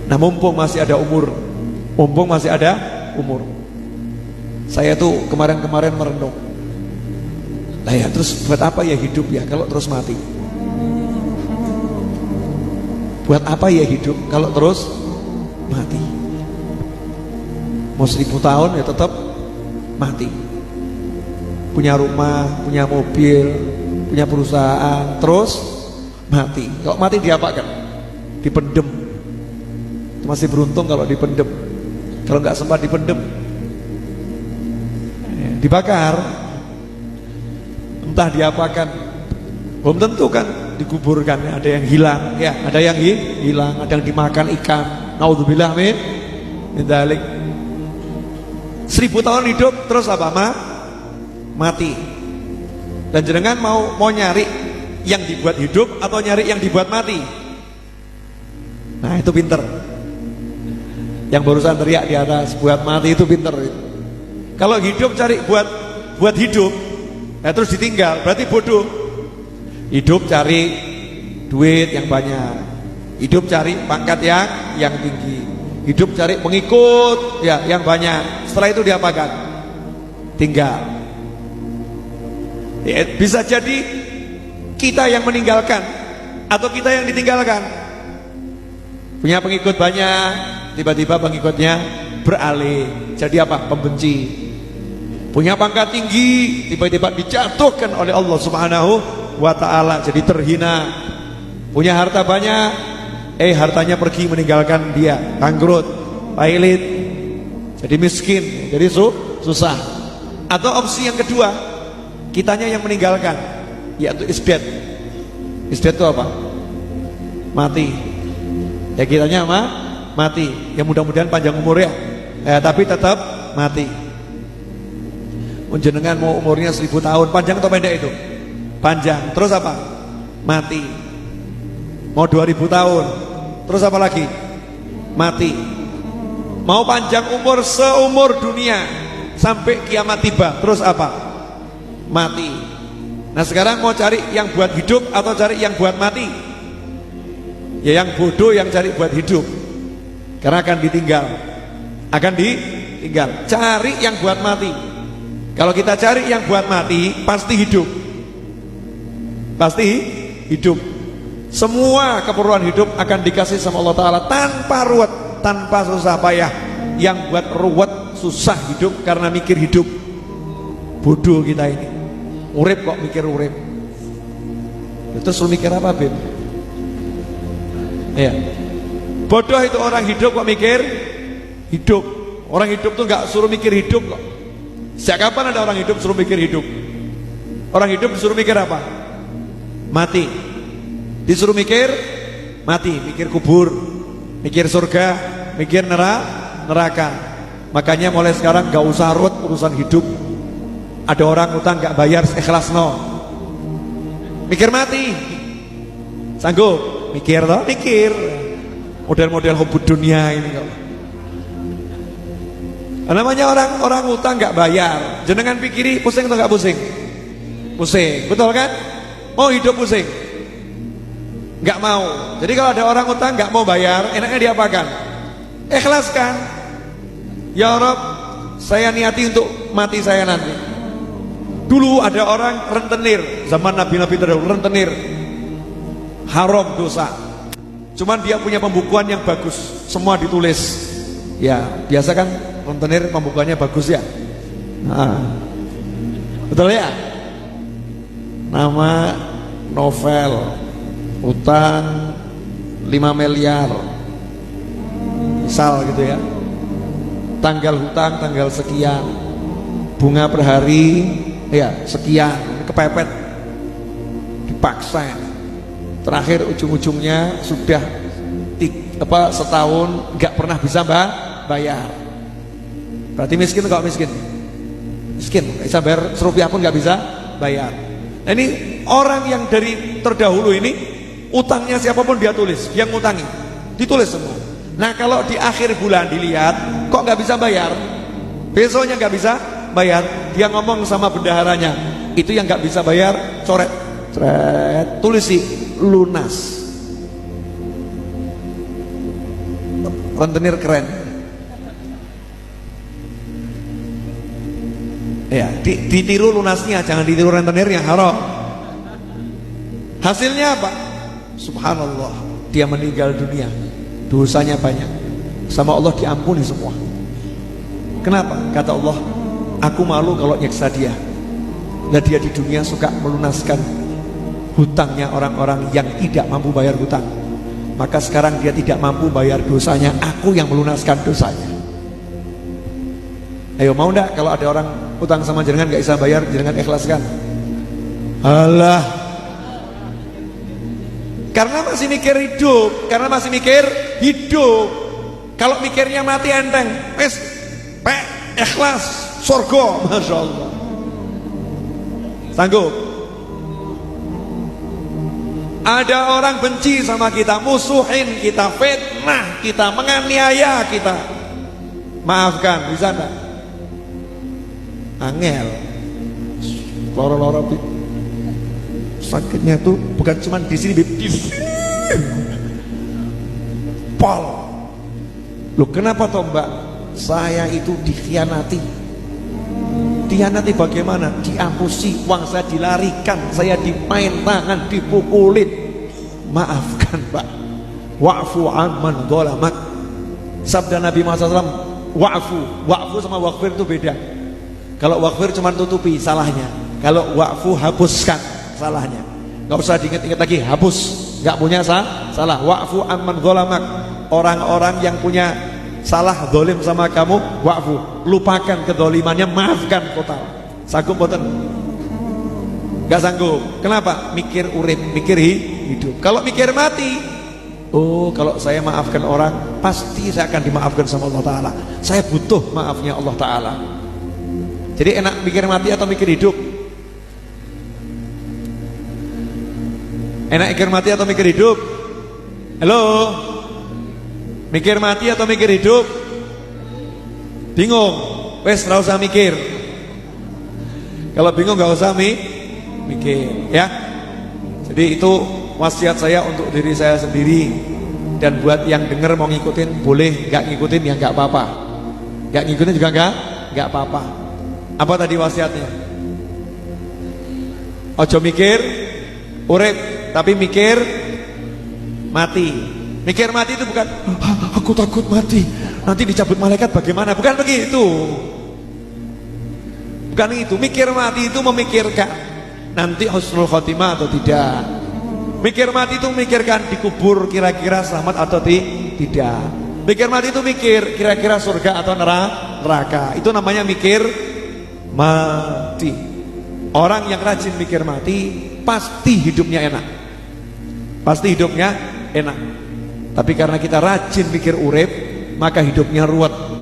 Nah, mumpung masih ada umur, saya tuh kemarin-kemarin merenung, lah ya terus buat apa ya hidup ya kalau terus mati? Buat apa ya hidup kalau terus mati? Mau 1000 tahun ya tetap mati. Punya rumah, punya mobil, punya perusahaan, terus mati. Kalau mati diapakan? Dipendem. Masih beruntung kalau dipendem. Kalau nggak sempat dipendem, dibakar. Entah diapakan. Belum tentu kan dikuburkan. Ada yang hilang, ya, ada yang hilang, ada yang dimakan ikan. Naudzubillah min dzalik. 1000 tahun hidup terus apa? Mati. Dan jenengan mau nyari yang dibuat hidup atau nyari yang dibuat mati? Nah, itu pinter. Yang barusan teriak di atas buat mati itu pinter. Kalau hidup cari buat hidup, nah terus ditinggal, berarti bodoh. Hidup cari duit yang banyak, hidup cari pangkat yang tinggi, hidup cari pengikut ya yang banyak. Setelah itu diapakan? Tinggal. Ya, bisa jadi kita yang meninggalkan atau kita yang ditinggalkan. Punya pengikut banyak, tiba-tiba pengikutnya beralih jadi apa? Pembenci. Punya pangkat tinggi, tiba-tiba dijatuhkan oleh Allah Subhanahu wa ta'ala jadi terhina. Punya harta banyak, hartanya pergi meninggalkan dia, bangkrut, pailit, jadi miskin, jadi susah. Atau opsi yang kedua, kitanya yang meninggalkan, yaitu isdet. Isdet itu apa? Mati. Ya kitanya mati. Ya mudah-mudahan panjang umur ya, tapi tetap mati. Jenengan mau umurnya 1000 tahun, panjang atau pendek itu? Panjang. Terus apa? Mati. Mau 2000 tahun, terus apa lagi? Mati. Mau panjang umur seumur dunia sampai kiamat tiba, terus apa? Mati. Nah sekarang mau cari yang buat hidup atau cari yang buat mati? Ya yang bodoh yang cari buat hidup, karena akan ditinggal. Cari yang buat mati. Kalau kita cari yang buat mati, pasti hidup. Semua keperluan hidup akan dikasih sama Allah Ta'ala tanpa ruwet, tanpa susah payah. Yang buat ruwet, susah hidup karena mikir hidup. Bodoh kita ini. Urip kok mikir urip. Terus lu mikir apa, Bim? Ya. Bodoh itu orang hidup kok mikir hidup. Orang hidup tuh gak suruh mikir hidup kok. Sejak kapan ada orang hidup suruh mikir hidup? Orang hidup disuruh mikir apa? Mati. Disuruh mikir mati, mikir kubur, mikir surga, mikir neraka. Makanya mulai sekarang gak usah ruwet urusan hidup. Ada orang utang gak bayar, ikhlas no. Mikir mati. Sanggup? Mikir toh? Mikir. Model-model hubud dunia ini kok. Namanya orang utang gak bayar. Jenengan pikiri pusing atau gak pusing? Pusing, betul kan? Mau hidup pusing? Gak mau. Jadi kalau ada orang utang gak mau bayar, enaknya diapakan? Ikhlaskan. Ya Rabb, saya niati untuk mati saya nanti. Dulu ada orang rentenir, zaman nabi-nabi terdahulu rentenir, haram dosa. Cuman dia punya pembukuan yang bagus, semua ditulis. Ya biasa kan rentenir pembukuannya bagus ya. Betul ya. Nama novel, utang 5 miliar, misal gitu ya. Tanggal hutang tanggal sekian, bunga per hari ya sekian, kepepet, dipaksa. Terakhir ujung-ujungnya sudah setahun nggak pernah bisa bayar. Berarti miskin atau nggak miskin? Miskin, bisa bayar serupiah pun nggak bisa bayar. Nah ini orang yang dari terdahulu ini utangnya siapapun dia tulis, yang ngutangi ditulis semua. Nah kalau di akhir bulan dilihat kok nggak bisa bayar, besoknya nggak bisa bayar, dia ngomong sama bendaharanya, itu yang nggak bisa bayar coret, tulis sih lunas. rentenir keren. Ya, ditiru lunasnya, jangan ditiru rentenirnya, haram. Hasilnya apa? Subhanallah, dia meninggal dunia, dosanya banyak, sama Allah diampuni semua. Kenapa? Kata Allah, aku malu kalau nyiksa dia. Nah, dia di dunia suka melunaskan hutangnya orang-orang yang tidak mampu bayar hutang. Maka sekarang dia tidak mampu bayar dosanya, aku yang melunaskan dosanya. Ayo, mau enggak kalau ada orang hutang sama jenengan gak bisa bayar, jenengan ikhlaskan? Alah, karena masih mikir hidup, karena masih mikir hidup. Kalau mikirnya mati enteng, wes, ikhlas, surga, masya Allah. Sanggup? Ada orang benci sama kita, musuhin kita, fitnah kita, menganiaya kita, maafkan, bisa enggak? Angel, loro-loro sakitnya tuh bukan cuma di sini, di sini. Pol. Loh, kenapa toh Mbak? Saya itu dikhianati. Dikhianati bagaimana? Diampusi, uang saya dilarikan, saya dimain tangan, dipukulin. Maafkan Mbak. Wa'fu amman dhalamak. Sabda Nabi Muhammad SAW, wa'fu sama wa'fir itu beda. Kalau wa'fir cuma tutupi salahnya, kalau wa'fu hapuskan salahnya. Gak usah diingat-ingat lagi, hapus, gak punya salah. Wa'fu amman dhalamak. Orang-orang yang punya salah dolim sama kamu, wa'fu, lupakan kedolimannya, maafkan total. Sanggup boten? Gak sanggup. Kenapa? Mikir urip, mikir hidup. Kalau mikir mati, oh, kalau saya maafkan orang, pasti saya akan dimaafkan sama Allah Ta'ala. Saya butuh maafnya Allah Ta'ala. Jadi enak mikir mati atau mikir hidup? Enak mikir mati atau mikir hidup? Halo? Mikir mati atau mikir hidup? Bingung? Wes, gak usah mikir. Kalau bingung gak usah mikir, ya. Jadi itu wasiat saya untuk diri saya sendiri. Dan buat yang denger mau ngikutin boleh, gak ngikutin ya gak apa-apa. Gak ngikutin juga gak apa-apa. Apa tadi wasiatnya? Ojo mikir urip, tapi mikir mati. Mikir mati itu bukan aku takut mati, nanti dicabut malaikat bagaimana, bukan begitu. Bukan itu. Mikir mati itu memikirkan nanti husnul khotimah atau tidak. Mikir mati itu memikirkan dikubur kira-kira selamat atau tidak. Mikir mati itu mikir kira-kira surga atau neraka. Itu namanya mikir mati. Orang yang rajin mikir mati pasti hidupnya enak. Pasti hidupnya enak. Tapi karena kita rajin mikir urip, maka hidupnya ruwet.